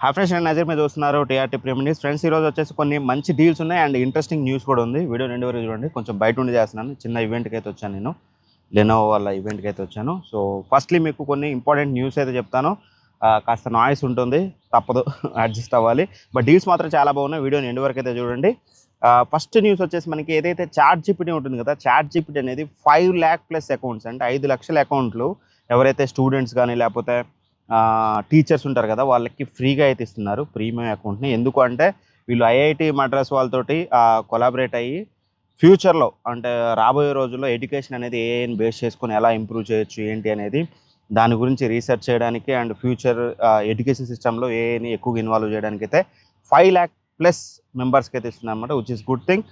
Hi friends, నేను నజీర్ మీద చూస్తున్నారు టీఆర్టీ ప్రీమియర్ న్యూస్. ఫ్రెండ్స్, ఈరోజు వచ్చేసి కొన్ని మంచి డీల్స్ ఉన్నాయి అండ్ ఇంట్రెస్టింగ్ న్యూస్ కూడా ఉంది. వీడియో రెండు వరకు చూడండి. కొంచెం బయట ఉండి చేస్తున్నాను, చిన్న ఈవెంట్కి అయితే వచ్చాను, నేను లెనోవో వాళ్ళ ఈవెంట్కి అయితే వచ్చాను. సో ఫస్ట్లీ మీకు కొన్ని ఇంపార్టెంట్ న్యూస్ అయితే చెప్తాను. కాస్త నాయిస్ ఉంటుంది, తప్పదు, అడ్జస్ట్ అవ్వాలి. బట్ డీల్స్ మాత్రం చాలా బాగున్నాయి. వీడియోని ఎండ్ వరకు అయితే చూడండి. ఫస్ట్ న్యూస్ వచ్చేసి మనకి ఏదైతే ChatGPT ఉంటుంది కదా, ChatGPT అనేది 5 lakh ప్లస్ అకౌంట్స్, అంటే 5 లక్షల అకౌంట్లు ఎవరైతే స్టూడెంట్స్ కానీ లేకపోతే టీచర్స్ ఉంటారు కదా, వాళ్ళకి ఫ్రీగా అయితే ఇస్తున్నారు ప్రీమియం అకౌంట్ని. ఎందుకు అంటే వీళ్ళు ఐఐటి మద్రాస్ వాళ్ళతోటి కొలాబరేట్ అయ్యి ఫ్యూచర్లో, అంటే రాబోయే రోజుల్లో ఎడ్యుకేషన్ అనేది ఏఐని బేస్ చేసుకొని ఎలా ఇంప్రూవ్ చేయొచ్చు ఏంటి అనేది దాని గురించి రీసెర్చ్ చేయడానికి అండ్ ఫ్యూచర్ ఎడ్యుకేషన్ సిస్టంలో ఏఐని ఎక్కువగా ఇన్వాల్వ్ చేయడానికి అయితే 5 lakh ప్లస్ మెంబర్స్కి అయితే ఇస్తున్నారు అనమాట, which is good thing.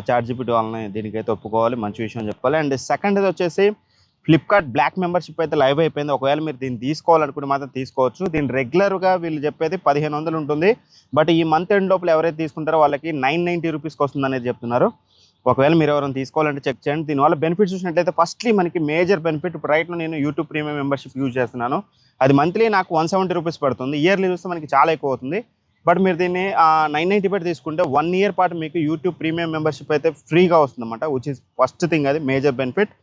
ChatGPT వాళ్ళని దీనికైతే ఒప్పుకోవాలి, మంచి విషయం చెప్పాలి. అండ్ సెకండ్ వచ్చేసి ఫ్లిప్కార్ట్ బ్లాక్ మెంబర్షిప్ అయితే లైవ్ అయిపోయింది. ఒకవేళ మీరు దీన్ని తీసుకోవాలనుకుంటే మాత్రం తీసుకోవచ్చు. దీన్ని రెగ్యులర్గా వీళ్ళు చెప్పేది 1500 ఉంటుంది. బట్ ఈ మంత్ ఎండ్ లోపల ఎవరైతే తీసుకుంటారో వాళ్ళకి 990 రూపీస్కి వస్తుంది అనేది చెప్తున్నారు. ఒకవేళ మీరు ఎవరైనా తీసుకోవాలంటే చెక్ చేయండి. దీనివల్ల బెనిఫిట్స్ చూసినట్లయితే ఫస్ట్లీ మనకి మేజర్ బెనిఫిట్, ఇప్పుడు రైట్లో నేను యూట్యూబ్ ప్రీమియం మెంబర్షిప్ యూజ్ చేస్తున్నాను. అది మంత్లీ నాకు 170 రూపీస్ పడుతుంది. ఇయర్లీ చూస్తే మనకి చాలా ఎక్కువ అవుతుంది. బట్ మీరు దీన్ని 990 పెట్టి తీసుకుంటే 1 year పాటు మీకు యూట్యూబ్ ప్రీమియం మెంబర్షిప్ అయితే ఫ్రీగా వస్తుంది అనమాట, విచ్ ఇస్ ఫస్ట్ థింగ్. అది మేజర్ బెనిఫిట్.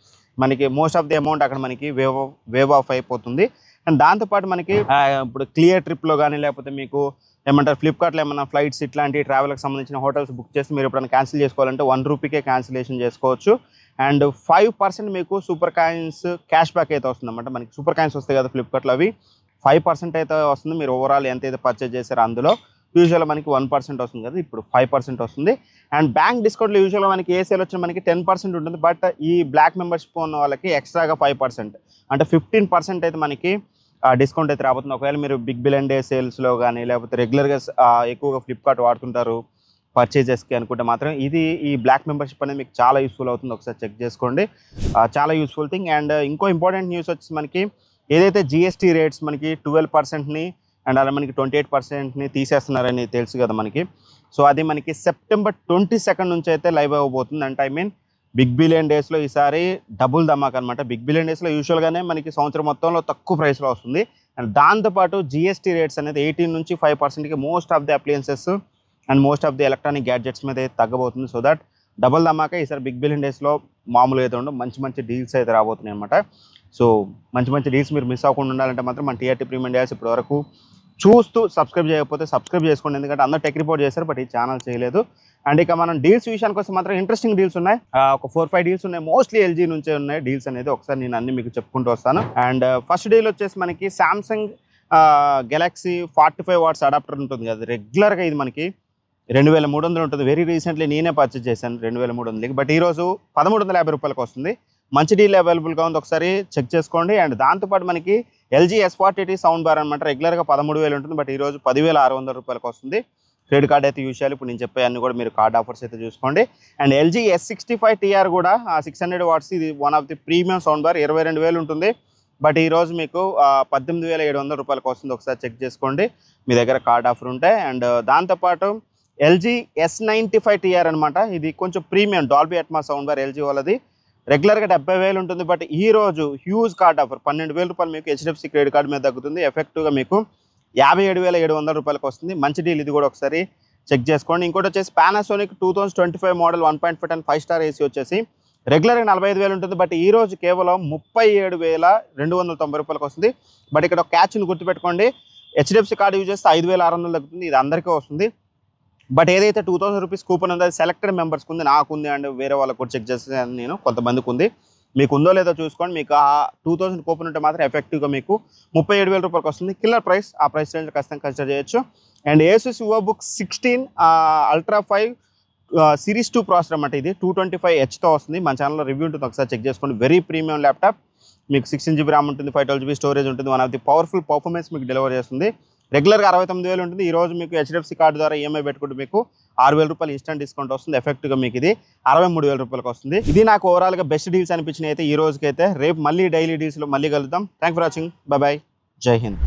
మనకి మోస్ట్ ఆఫ్ ది అమౌంట్ అక్కడ మనకి వేవ్ ఆఫ్ అయిపోతుంది. అండ్ దాంతోపాటు మనకి ఇప్పుడు క్లియర్ ట్రిప్లో కానీ లేకపోతే మీకు ఏమంటారు ఫ్లిప్కార్ట్లో ఏమన్నా ఫ్లైట్స్ ఇట్లాంటి ట్రావెల్కి సంబంధించిన హోటల్స్ బుక్ చేసి మీరు ఎప్పుడైనా క్యాన్సిల్ చేసుకోవాలంటే 1 రూపీకే క్యాన్సిలేషన్ చేసుకోవచ్చు. అండ్ 5% మీకు సూపర్ కాయిన్స్ క్యాష్ బ్యాక్ అయితే వస్తుంది అనమాట. మనకి సూపర్ కాయిన్స్ వస్తాయి కదా ఫ్లిప్కార్ట్లో, అవి 5% అయితే వస్తుంది. మీరు ఓవరాల్ ఎంత అయితే పర్చేజ్ చేశారో అందులో యూజువల్గా మనకి 1% వస్తుంది కదా, ఇప్పుడు 5% వస్తుంది. అండ్ బ్యాంక్ డిస్కౌంట్లో యూజువల్గా మనకి ఏ సేల్ వచ్చినా మనకి 10% ఉంటుంది. బట్ ఈ బ్లాక్ మెంబర్షిప్ ఉన్న వాళ్ళకి ఎక్స్ట్రాగా 5%, అంటే 15% అయితే మనకి డిస్కౌంట్ అయితే రాబోతుంది. ఒకవేళ మీరు బిగ్ బిలియన్ డే సేల్స్లో కానీ లేకపోతే రెగ్యులర్గా ఎక్కువగా ఫ్లిప్కార్ట్ వాడుతుంటారు పర్చేజెస్కి అనుకుంటే మాత్రం ఈ బ్లాక్ మెంబర్షిప్ అనేది మీకు చాలా యూస్ఫుల్ అవుతుంది. ఒకసారి చెక్ చేసుకోండి, చాలా యూస్ఫుల్ థింగ్. అండ్ ఇంకో ఇంపార్టెంట్ న్యూస్ వచ్చి మనకి ఏదైతే జిఎస్టీ రేట్స్ మనకి 12%ని అండ్ అలా మనకి 28%ని తీసేస్తున్నారని తెలుసు కదా మనకి. సో అది మనకి September 22 నుంచి అయితే లైవ్ అవ్వబోతుంది. అంటే ఐ మీన్ బిగ్ బిలియన్ డేస్లో ఈసారి డబుల్ ధమాక్ అనమాట. బిగ్ బిలియన్ డేస్లో యూజువల్గానే మనకి సంవత్సరం మొత్తంలో తక్కువ ప్రైస్లో వస్తుంది. అండ్ దాంతోపాటు జిఎస్టీ రేట్స్ అనేది 18 నుంచి 5%కి most of the appliances and most of the electronic gadgets మీద అయితే తగ్గబోతుంది. సో దట్ డబుల్ ధమాకా ఈసారి బిగ్ బిలియన్ డేస్లో మామూలుగా అయితే ఉండవు, మంచి మంచి డీల్స్ అయితే రాబోతున్నాయి అనమాట. సో మంచి మంచి డీల్స్ మీరు మిస్ అవ్వకుండా ఉండాలంటే మాత్రం మన టీఆర్టీ ప్రీమియం డేస్ ఇప్పటి వరకు చూస్తూ సబ్స్క్రైబ్ చేయకపోతే సబ్స్క్రైబ్ చేసుకోండి. ఎందుకంటే అందరూ టెక్ రిపోర్ట్ చేశారు, బట్ ఈ ఛానల్ చేయలేదు. అండ్ ఇక మనం డీల్స్ విషయానికి వస్తే మాత్రం ఇంట్రెస్టింగ్ డీల్స్ ఉన్నాయి. ఒక 4-5 డీల్స్ ఉన్నాయి, మోస్ట్లీ ఎల్జీ నుంచే ఉన్నాయి డీల్స్ అనేది. ఒకసారి నేను అన్ని మీకు చెప్పుకుంటూ వస్తాను. అండ్ ఫస్ట్ డీల్ వచ్చేసి మనకి సామ్సంగ్ గెలాక్సీ 45 watts అడాప్టర్ ఉంటుంది కదా, రెగ్యులర్గా ఇది మనకి 2300 ఉంటుంది. వెరీ రీసెంట్లీ నేనే పర్చేజ్ చేశాను 2300కి. బట్ ఈరోజు 1350 రూపాయలకు వస్తుంది. మంచి డీల్ అవైలబుల్గా ఉంది, ఒకసారి చెక్ చేసుకోండి. అండ్ దాంతోపాటు మనకి LG S40T సౌండ్ బార్ అనమాట, రెగ్యులర్గా 13,000 ఉంటుంది. బట్ ఈరోజు 10,600 రూపాయలకు వస్తుంది. క్రెడిట్ కార్డ్ అయితే యూజ్ చేయాలి. ఇప్పుడు నేను చెప్పే అన్ని కూడా మీరు కార్డ్ ఆఫర్స్ అయితే చూసుకోండి. అండ్ LG S65TR కూడా 600 watts, ఇది one of the premium sound bar, 22,000 ఉంటుంది. బట్ ఈరోజు మీకు 18,700 రూపాయలకు వస్తుంది. ఒకసారి చెక్ చేసుకోండి మీ దగ్గర కార్డ్ ఆఫర్ ఉంటే. అండ్ దాంతోపాటు LG S95TR అనమాట, ఇది కొంచెం premium Dolby Atmos sound bar LG వాళ్ళది, రెగ్యులర్గా 70,000 ఉంటుంది. బట్ ఈ రోజు హ్యూజ్ కార్డ్ ఆఫర్ 12,000 రూపాయలు మీకు HDFC క్రెడిట్ కార్డు మీద తగ్గుతుంది. ఎఫెక్టివ్గా మీకు 57,700 రూపాయలకు వస్తుంది. మంచి డీల్, ఇది కూడా ఒకసారి చెక్ చేసుకోండి. ఇంకోటి వచ్చేసి Panasonic 2025 model 1.5 ton 5-star AC వచ్చేసి రెగ్యులర్గా 45,000 ఉంటుంది. బట్ ఈ రోజు కేవలం 37,290 రూపాయలకు వస్తుంది. బట్ ఇక్కడ ఒక క్యాచ్ని గుర్తుపెట్టుకోండి, HDFC కార్డు యూజ్ చేస్తే 5,600 తగ్గుతుంది. ఇది అందరికీ వస్తుంది. బట్ ఏదైతే 2,000 రూపీస్ కూపన్ ఉందో అది సెలెక్టెడ్ మెంబర్స్కి ఉంది, నాకు ఉంది అండ్ వేరే వాళ్ళకు కూడా చెక్ చేస్తాను నేను, కొంతమందికి ఉంది. మీకు ఉందో లేదో చూసుకోండి. మీకు ఆ 2,000 కూపన్ ఉంటే మాత్రం ఎఫెక్టివ్గా మీకు 37,000 రూపాయలకు వస్తుంది. కిల్లర్ ప్రైస్, ఆ ప్రైస్ రేంజ్ ఖచ్చితంగా కన్సిడర్ చేయొచ్చు. And ASUS EvoBook 16 Ultra 5 Series 2 processor అన్నమాట, ఇది 225Hతో వస్తుంది. మన ఛానల్లో రివ్యూ ఉంటుంది, ఒకసారి చెక్ చేసుకోండి. వెరీ ప్రీమియం ల్యాప్టాప్, మీకు 16GB ర్యామ్ ఉంటుంది, 512GB స్టోరేజ్ ఉంటుంది. One of the powerful performance మీకు డెలివర్ చేస్తుంది. రెగ్యులర్గా 69,000 ఉంటుంది. ఈరోజు మీకు HDFC కార్డు ద్వారా EMI పెట్టుకుంటే మీకు 6,000 రూపాయలు ఇన్స్టెంట్ డిస్కౌంట్ వస్తుంది. ఎఫెక్ట్గా మీకు ఇది 63,000 రూపాయలకు వస్తుంది. ఇది నాకు ఓవరాల్గా బెస్ట్ డీల్స్ అనిపించినాయి అయితే ఈ రోజుకైతే. రేపు మళ్ళీ డైలీ డీల్స్లో మళ్ళీ కలుద్దాం. Thank for watching, by by, జై హింద్.